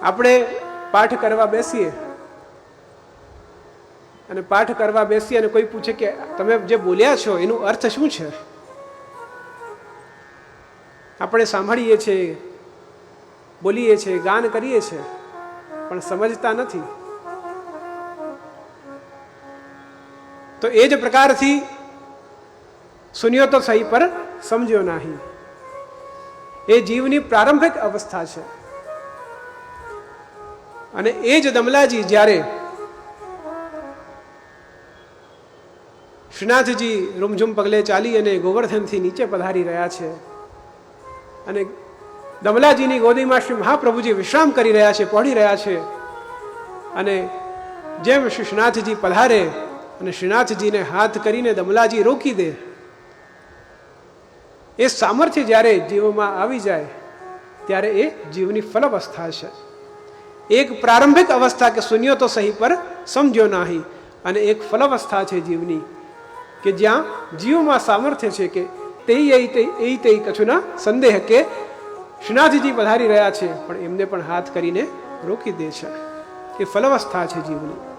આપણે પાઠ કરવા બેસીએ અને કોઈ પૂછે કે તમે જે બોલ્યા છો એનો અર્થ શું છે, આપણે સાંભળીએ છીએ, બોલીએ છીએ, ગાન કરીએ છીએ, પણ સમજતા નથી. તો એ જ પ્રકારથી સુન્યો તો સહી પર સમજ્યો નહીં, એ જીવની પ્રારંભિક અવસ્થા છે. અને એ જ દમલાજી જ્યારે શ્રીનાથજી રૂમઝુમ પગલે ચાલી અને ગોવર્ધનથી નીચે પધારી રહ્યા છે અને દમલાજીની ગોદીમાં શ્રી મહાપ્રભુજી વિશ્રામ કરી રહ્યા છે, પહોંચી રહ્યા છે. અને જેમ શ્રી શ્રીનાથજી પધારે અને શ્રીનાથજીને હાથ કરીને દમલાજી રોકી દે, એ સામર્થ્ય જ્યારે જીવમાં આવી જાય ત્યારે એ જીવની ફલાવસ્થા છે. એક પ્રારંભિક અવસ્થા કે સુન્યો તો સહી પર સમજ્યો નહીં, અને એક ફલાવસ્થા છે જીવની કે જ્યાં જીવમાં સામર્થ્ય છે કે તે કછુના સંદેહ કે શ્રીનાથજી પધારી રહ્યા છે પણ એમને પણ હાથ કરીને રોકી દે છે. એ ફલાવસ્થા છે જીવની.